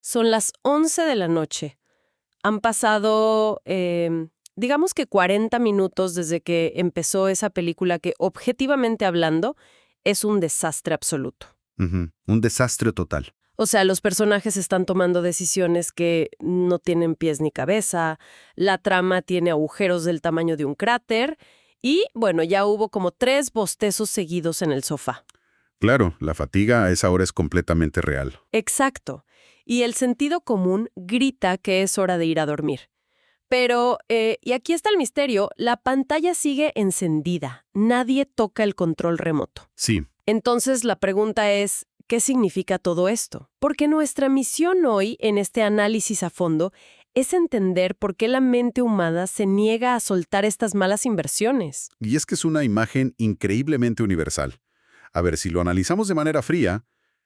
Son las 11 de la noche. Han pasado, digamos que 40 minutos desde que empezó esa película que, objetivamente hablando, es un desastre absoluto. Un desastre total. O sea, los personajes están tomando decisiones que no tienen pies ni cabeza, la trama tiene agujeros del tamaño de un cráter y, bueno, ya hubo como 3 bostezos seguidos en el sofá. Claro, la fatiga a esa hora es completamente real. Exacto. Y el sentido común grita que es hora de ir a dormir. Pero, y aquí está el misterio, la pantalla sigue encendida. Nadie toca el control remoto. Sí, Entonces la pregunta es, ¿qué significa todo esto? Porque nuestra misión hoy, en este análisis a fondo, es entender por qué la mente humana se niega a soltar estas malas inversiones. y es que es una imagen increíblemente universal. A ver, si lo analizamos de manera fría,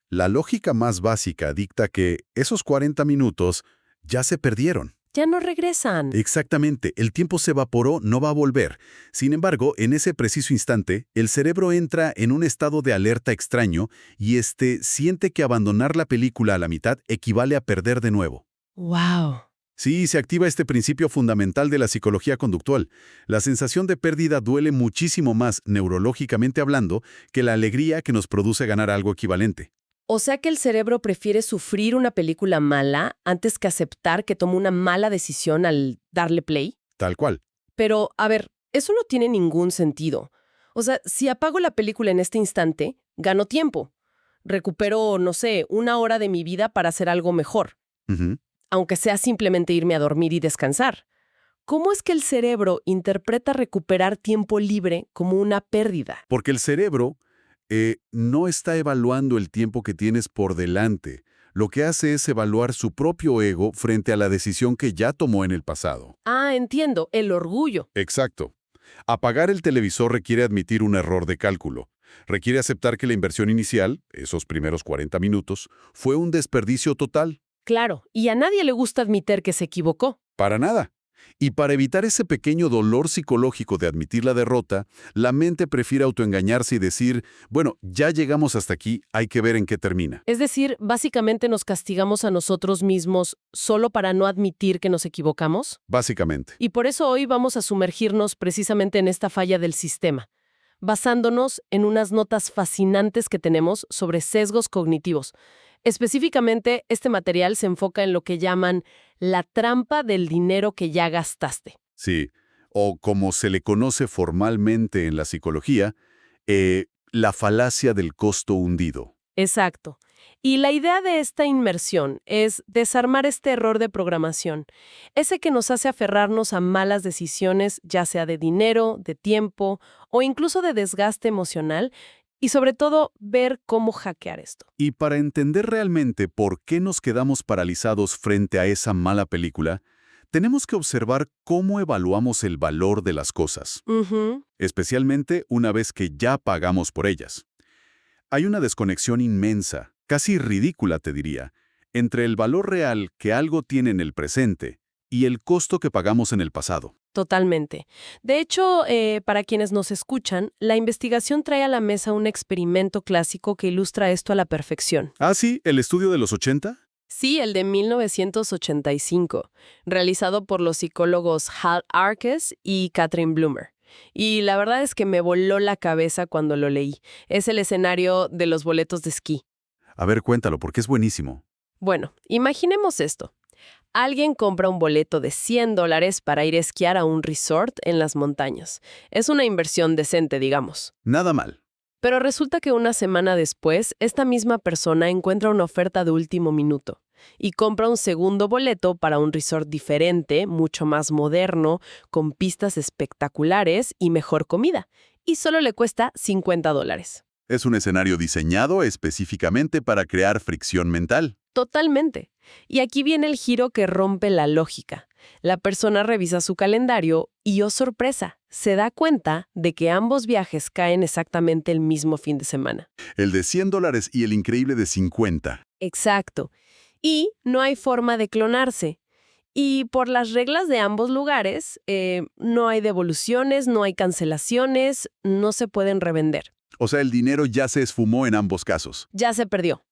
la lógica más básica dicta que esos 40 minutos ya se perdieron. Ya no regresan. Exactamente, el tiempo se evaporó, no va a volver. Sin embargo, en ese preciso instante, el cerebro entra en un estado de alerta extraño y siente que abandonar la película a la mitad equivale a perder de nuevo. ¡Wow! Sí, se activa este principio fundamental de la psicología conductual. La sensación de pérdida duele muchísimo más, neurológicamente hablando, que la alegría que nos produce ganar algo equivalente. O sea que el cerebro prefiere sufrir una película mala antes que aceptar que tomó una mala decisión al darle play. Tal cual. Pero, a ver, eso no tiene ningún sentido. O sea, si apago la película en este instante, gano tiempo. Recupero, no sé, 1 hora de mi vida para hacer algo mejor, Ujú. aunque sea simplemente irme a dormir y descansar. ¿Cómo es que el cerebro interpreta recuperar tiempo libre como una pérdida? Porque el cerebro no está evaluando el tiempo que tienes por delante. Lo que hace es evaluar su propio ego frente a la decisión que ya tomó en el pasado. Ah, entiendo, el orgullo. Exacto. Apagar el televisor requiere admitir un error de cálculo. Requiere aceptar que la inversión inicial, esos primeros 40 minutos, fue un desperdicio total. Claro, y a nadie le gusta admitir que se equivocó. Para nada. Y para evitar ese pequeño dolor psicológico de admitir la derrota, la mente prefiere autoengañarse y decir, bueno, ya llegamos hasta aquí, hay que ver en qué termina. Es decir, básicamente nos castigamos a nosotros mismos solo para no admitir que nos equivocamos. Básicamente. Y por eso hoy vamos a sumergirnos precisamente en esta falla del sistema, basándonos en unas notas fascinantes que tenemos sobre sesgos cognitivos. Específicamente, este material se enfoca en lo que llaman la trampa del dinero que ya gastaste. Sí. O como se le conoce formalmente en la psicología, la falacia del costo hundido. Exacto. Y la idea de esta inmersión es desarmar este error de programación, ese que nos hace aferrarnos a malas decisiones, ya sea de dinero, de tiempo o incluso de desgaste emocional, y sobre todo ver cómo hackear esto. Y para entender realmente por qué nos quedamos paralizados frente a esa mala película, tenemos que observar cómo evaluamos el valor de las cosas, Ujú. especialmente una vez que ya pagamos por ellas. Hay una desconexión inmensa, casi ridícula te diría, entre el valor real que algo tiene en el presente y el costo que pagamos en el pasado. Totalmente. De hecho, para quienes nos escuchan, la investigación trae a la mesa un experimento clásico que ilustra esto a la perfección. Ah, sí, el estudio de los 80. Sí, el de 1985, realizado por los psicólogos Hal Arkes y Catherine Bloomer. Y la verdad es que me voló la cabeza cuando lo leí. Es el escenario de los boletos de esquí. A ver, cuéntalo, porque es buenísimo. Bueno, imaginemos esto. Alguien compra un boleto de $100 para ir a esquiar a un resort en las montañas. Es una inversión decente, digamos. Nada mal. Pero resulta que una semana después, esta misma persona encuentra una oferta de último minuto y compra un segundo boleto para un resort diferente, mucho más moderno, con pistas espectaculares y mejor comida. Y solo le cuesta $50. Es un escenario diseñado específicamente para crear fricción mental. Totalmente. Y aquí viene el giro que rompe la lógica. La persona revisa su calendario y, oh sorpresa, se da cuenta de que ambos viajes caen exactamente el mismo fin de semana. El de $100 y el increíble de 50. Exacto. Y no hay forma de clonarse. Y por las reglas de ambos lugares, no hay devoluciones, no hay cancelaciones, no se pueden revender. O sea, el dinero ya se esfumó en ambos casos. Ya se perdió.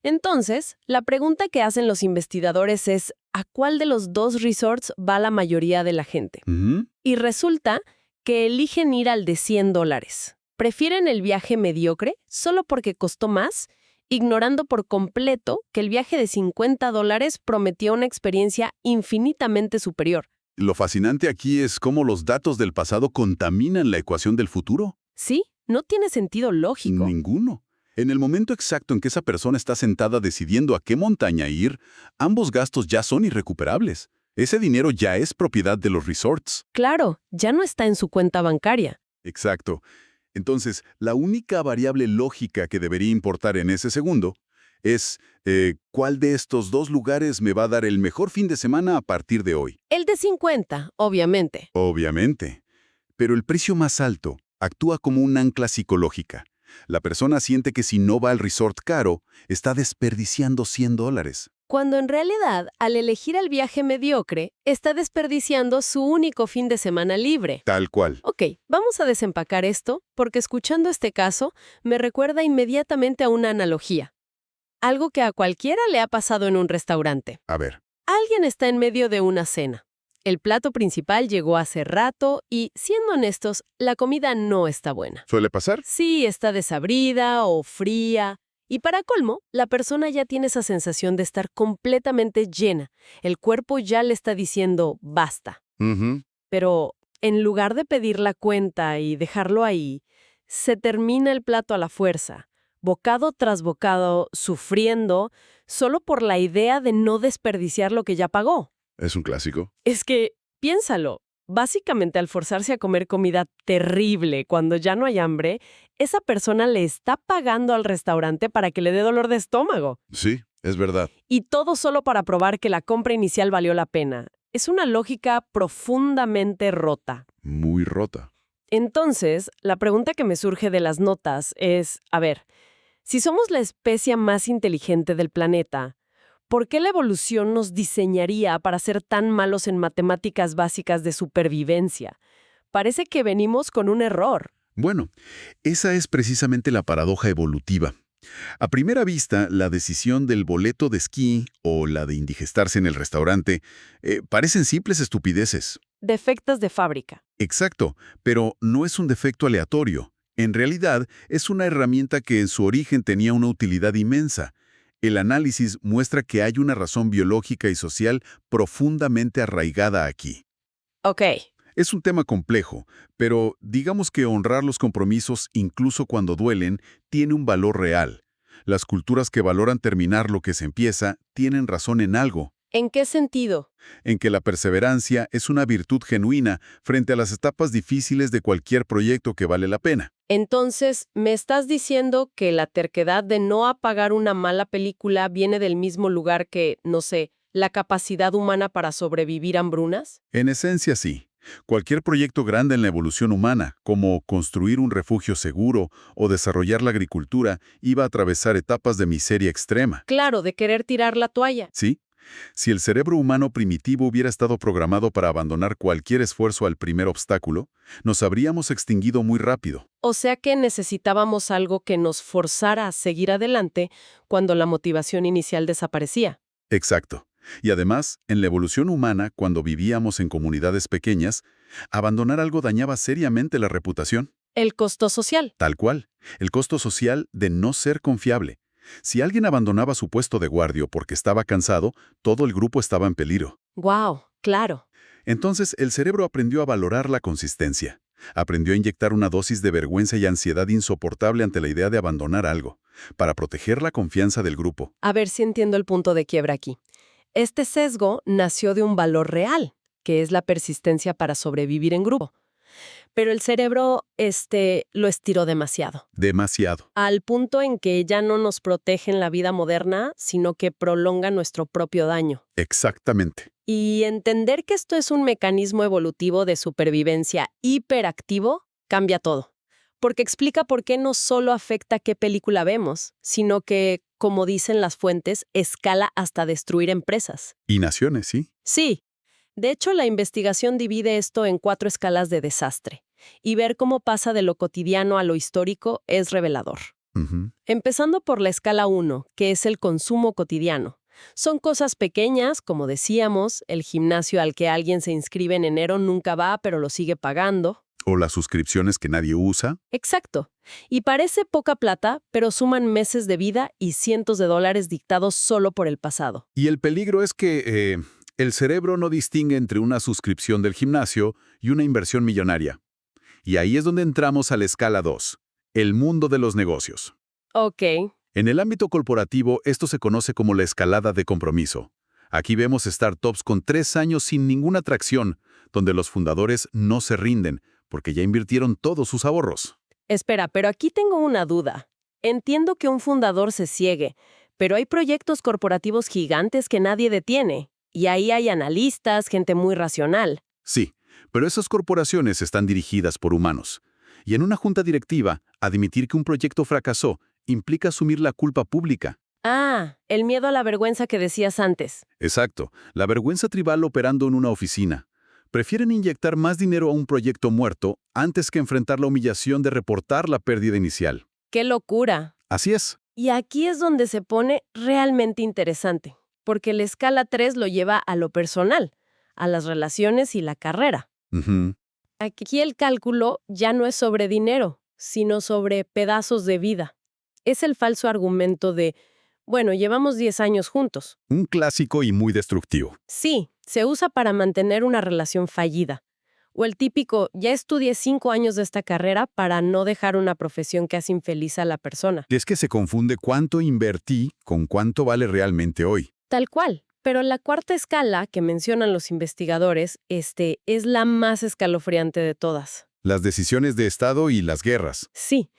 Entonces, la pregunta que hacen los investigadores es, ¿a cuál de los dos resorts va la mayoría de la gente? Ujú. Y resulta que eligen ir al de $100. Prefieren el viaje mediocre solo porque costó más, ignorando por completo que el viaje de $50 prometía una experiencia infinitamente superior. Lo fascinante aquí es cómo los datos del pasado contaminan la ecuación del futuro. ¿Sí? No tiene sentido lógico. Ninguno. En el momento exacto en que esa persona está sentada decidiendo a qué montaña ir, ambos gastos ya son irrecuperables. Ese dinero ya es propiedad de los resorts. Claro, ya no está en su cuenta bancaria. Exacto. Entonces, la única variable lógica que debería importar en ese segundo es ¿cuál de estos dos lugares me va a dar el mejor fin de semana a partir de hoy? El de 50, obviamente. Obviamente. Pero el precio más alto actúa como un ancla psicológica. La persona siente que si no va al resort caro, está desperdiciando $100. Cuando en realidad, al elegir el viaje mediocre, está desperdiciando su único fin de semana libre. Tal cual. Ok, vamos a desempacar esto, porque escuchando este caso, me recuerda inmediatamente a una analogía. Algo que a cualquiera le ha pasado en un restaurante. A ver. Alguien está en medio de una cena. El plato principal llegó hace rato y, siendo honestos, la comida no está buena. ¿Suele pasar? Sí, está desabrida o fría. Y para colmo, la persona ya tiene esa sensación de estar completamente llena. El cuerpo ya le está diciendo basta. Ujú. Pero en lugar de pedir la cuenta y dejarlo ahí, se termina el plato a la fuerza, bocado tras bocado, sufriendo, solo por la idea de no desperdiciar lo que ya pagó. Es un clásico. Es que, piénsalo, básicamente al forzarse a comer comida terrible cuando ya no hay hambre, esa persona le está pagando al restaurante para que le dé dolor de estómago. Sí, es verdad. Y todo solo para probar que la compra inicial valió la pena. Es una lógica profundamente rota. Muy rota. Entonces, la pregunta que me surge de las notas es, a ver, si somos la especie más inteligente del planeta, ¿por qué la evolución nos diseñaría para ser tan malos en matemáticas básicas de supervivencia? Parece que venimos con un error. Bueno, esa es precisamente la paradoja evolutiva. A primera vista, la decisión del boleto de esquí o la de indigestarse en el restaurante parecen simples estupideces. Defectos de fábrica. Exacto, pero no es un defecto aleatorio. En realidad, es una herramienta que en su origen tenía una utilidad inmensa. El análisis muestra que hay una razón biológica y social profundamente arraigada aquí. Ok. Es un tema complejo, pero digamos que honrar los compromisos, incluso cuando duelen, tiene un valor real. Las culturas que valoran terminar lo que se empieza tienen razón en algo, ¿En qué sentido? en que la perseverancia es una virtud genuina frente a las etapas difíciles de cualquier proyecto que vale la pena. Entonces, ¿me estás diciendo que la terquedad de no apagar una mala película viene del mismo lugar que, no sé, la capacidad humana para sobrevivir a hambrunas? En esencia, sí. Cualquier proyecto grande en la evolución humana, como construir un refugio seguro o desarrollar la agricultura, iba a atravesar etapas de miseria extrema. Claro, de querer tirar la toalla. ¿Sí? Si el cerebro humano primitivo hubiera estado programado para abandonar cualquier esfuerzo al primer obstáculo, nos habríamos extinguido muy rápido. O sea que necesitábamos algo que nos forzara a seguir adelante cuando la motivación inicial desaparecía. Exacto. Y además, en la evolución humana, cuando vivíamos en comunidades pequeñas, abandonar algo dañaba seriamente la reputación. El costo social. Tal cual. El costo social de no ser confiable. Si alguien abandonaba su puesto de guardia porque estaba cansado, todo el grupo estaba en peligro. Wow, claro. Entonces, el cerebro aprendió a valorar la consistencia. Aprendió a inyectar una dosis de vergüenza y ansiedad insoportable ante la idea de abandonar algo, para proteger la confianza del grupo. A ver si entiendo el punto de quiebra aquí. Este sesgo nació de un valor real, que es la persistencia para sobrevivir en grupo. Pero el cerebro, lo estiró demasiado. Demasiado. Al punto en que ya no nos protege en la vida moderna, sino que prolonga nuestro propio daño. Exactamente. Y entender que esto es un mecanismo evolutivo de supervivencia hiperactivo cambia todo. Porque explica por qué no solo afecta qué película vemos, sino que, como dicen las fuentes, escala hasta destruir empresas. Y naciones, sí. Sí. De hecho, la investigación divide esto en 4 escalas de desastre. Y ver cómo pasa de lo cotidiano a lo histórico es revelador. Ujú. Empezando por la escala 1, que es el consumo cotidiano. Son cosas pequeñas, como decíamos, el gimnasio al que alguien se inscribe en enero nunca va, pero lo sigue pagando. O las suscripciones que nadie usa. Exacto. Y parece poca plata, pero suman meses de vida y cientos de dólares dictados solo por el pasado. Y el peligro es que el cerebro no distingue entre una suscripción del gimnasio y una inversión millonaria. Y ahí es donde entramos a la escala 2, el mundo de los negocios. Ok, En el ámbito corporativo, esto se conoce como la escalada de compromiso. Aquí vemos startups con 3 años sin ninguna atracción, donde los fundadores no se rinden, porque ya invirtieron todos sus ahorros. espera, pero aquí tengo una duda. Entiendo que un fundador se ciegue, pero hay proyectos corporativos gigantes que nadie detiene. Y ahí hay analistas, gente muy racional. Sí, pero esas corporaciones están dirigidas por humanos. Y en una junta directiva, admitir que un proyecto fracasó implica asumir la culpa pública. Ah, el miedo a la vergüenza que decías antes. Exacto, la vergüenza tribal operando en una oficina. Prefieren inyectar más dinero a un proyecto muerto antes que enfrentar la humillación de reportar la pérdida inicial. ¡Qué locura! Así es. Y aquí es donde se pone realmente interesante, porque la escala 3 lo lleva a lo personal, a las relaciones y la carrera. Ujú. Aquí el cálculo ya no es sobre dinero, sino sobre pedazos de vida. Es el falso argumento de, bueno, llevamos 10 años juntos. Un clásico y muy destructivo. Sí, se usa para mantener una relación fallida. O el típico, ya estudié 5 años de esta carrera para no dejar una profesión que hace infeliz a la persona. Es que se confunde cuánto invertí con cuánto vale realmente hoy. Tal cual. Pero la cuarta escala que mencionan los investigadores, es la más escalofriante de todas. Las decisiones de Estado y las guerras. Sí.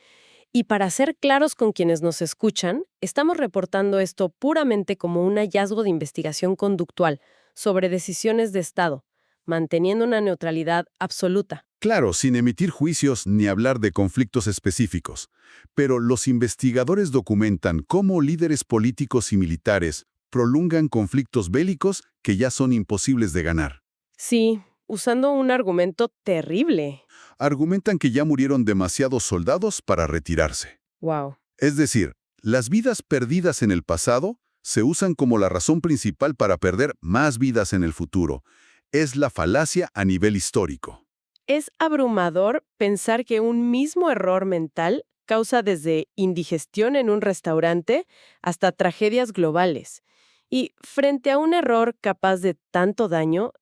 Y para ser claros con quienes nos escuchan, estamos reportando esto puramente como un hallazgo de investigación conductual sobre decisiones de Estado, manteniendo una neutralidad absoluta. Claro, sin emitir juicios ni hablar de conflictos específicos. Pero los investigadores documentan cómo líderes políticos y militares prolongan conflictos bélicos que ya son imposibles de ganar. Sí, usando un argumento terrible. Argumentan que ya murieron demasiados soldados para retirarse. Wow. Es decir, las vidas perdidas en el pasado se usan como la razón principal para perder más vidas en el futuro. Es la falacia a nivel histórico. Es abrumador pensar que un mismo error mental causa desde indigestión en un restaurante hasta tragedias globales. Y frente a un error capaz de tanto daño,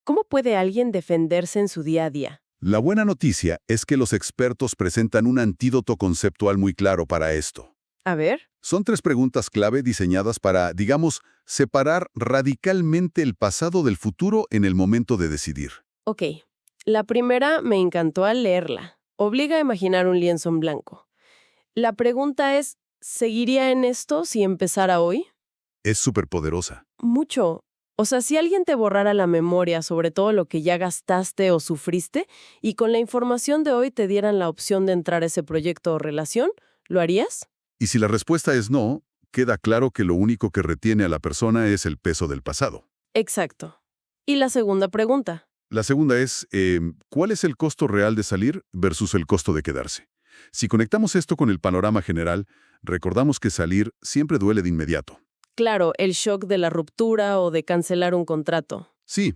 ¿cómo puede alguien defenderse en su día a día? La buena noticia es que los expertos presentan un antídoto conceptual muy claro para esto. A ver. Son 3 preguntas clave diseñadas para, digamos, separar radicalmente el pasado del futuro en el momento de decidir. Ok. La primera me encantó al leerla. Obliga a imaginar un lienzo en blanco. La pregunta es, ¿seguiría en esto si empezara hoy? Es superpoderosa. Mucho. O sea, si alguien te borrara la memoria sobre todo lo que ya gastaste o sufriste y con la información de hoy te dieran la opción de entrar a ese proyecto o relación, ¿lo harías? Y si la respuesta es no, queda claro que lo único que retiene a la persona es el peso del pasado. Exacto. Y la segunda pregunta. La segunda es, ¿cuál es el costo real de salir versus el costo de quedarse? Si conectamos esto con el panorama general, recordamos que salir siempre duele de inmediato. Claro, el shock de la ruptura o de cancelar un contrato. Sí,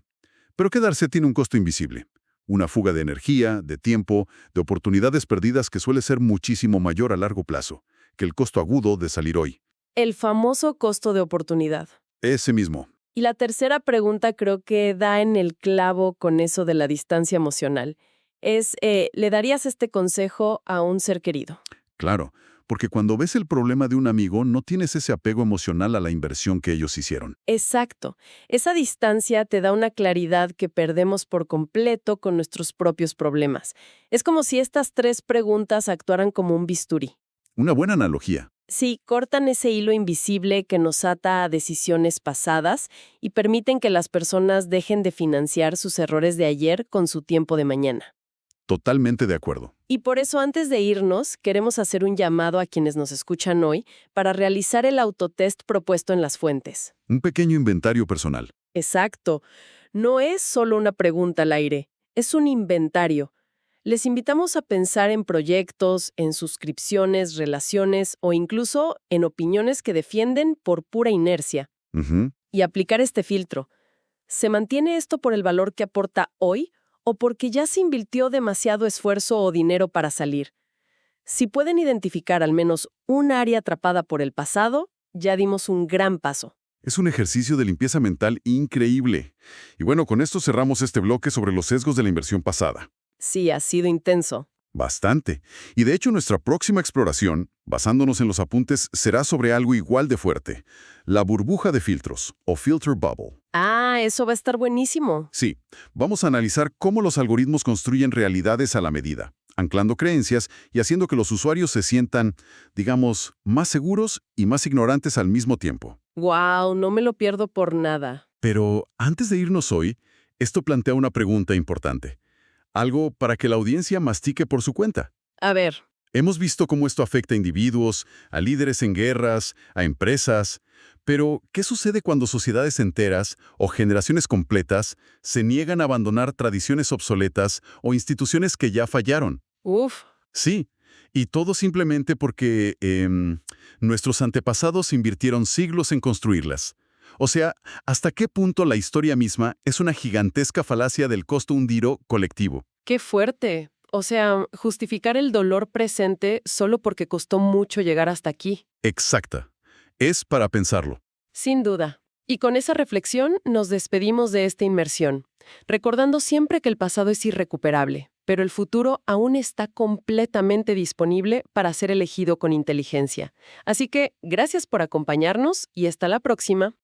pero quedarse tiene un costo invisible. Una fuga de energía, de tiempo, de oportunidades perdidas que suele ser muchísimo mayor a largo plazo que el costo agudo de salir hoy. El famoso costo de oportunidad. Ese mismo. Y la tercera pregunta creo que da en el clavo con eso de la distancia emocional. ¿Le darías este consejo a un ser querido? Claro, porque cuando ves el problema de un amigo no tienes ese apego emocional a la inversión que ellos hicieron. Exacto. Esa distancia te da una claridad que perdemos por completo con nuestros propios problemas. Es como si estas 3 preguntas actuaran como un bisturí. Una buena analogía. Sí, cortan ese hilo invisible que nos ata a decisiones pasadas y permiten que las personas dejen de financiar sus errores de ayer con su tiempo de mañana. Totalmente de acuerdo. Y por eso antes de irnos, queremos hacer un llamado a quienes nos escuchan hoy para realizar el autotest propuesto en las fuentes. Un pequeño inventario personal. Exacto. No es solo una pregunta al aire, es un inventario. Les invitamos a pensar en proyectos, en suscripciones, relaciones o incluso en opiniones que defienden por pura inercia. Ujú. Y aplicar este filtro. ¿Se mantiene esto por el valor que aporta hoy o porque ya se invirtió demasiado esfuerzo o dinero para salir? Si pueden identificar al menos un área atrapada por el pasado, ya dimos un gran paso. Es un ejercicio de limpieza mental increíble. Y bueno, con esto cerramos este bloque sobre los sesgos de la inversión pasada. Sí, ha sido intenso. Bastante. Y de hecho, nuestra próxima exploración, basándonos en los apuntes, será sobre algo igual de fuerte. La burbuja de filtros, o filter bubble. Ah, eso va a estar buenísimo. Sí, vamos a analizar cómo los algoritmos construyen realidades a la medida, anclando creencias y haciendo que los usuarios se sientan, digamos, más seguros y más ignorantes al mismo tiempo. Wow, no me lo pierdo por nada. Pero antes de irnos hoy, esto plantea una pregunta importante. Algo para que la audiencia mastique por su cuenta. A ver, Hemos visto cómo esto afecta a individuos, a líderes en guerras, a empresas, pero ¿qué sucede cuando sociedades enteras o generaciones completas se niegan a abandonar tradiciones obsoletas o instituciones que ya fallaron? uf, Sí, y todo simplemente porque nuestros antepasados invirtieron siglos en construirlas. O sea, ¿hasta qué punto la historia misma es una gigantesca falacia del costo hundiro colectivo? qué fuerte. O sea, justificar el dolor presente solo porque costó mucho llegar hasta aquí. Exacta. Es para pensarlo. Sin duda. Y con esa reflexión nos despedimos de esta inmersión, recordando siempre que el pasado es irrecuperable, pero el futuro aún está completamente disponible para ser elegido con inteligencia. Así que, gracias por acompañarnos y hasta la próxima.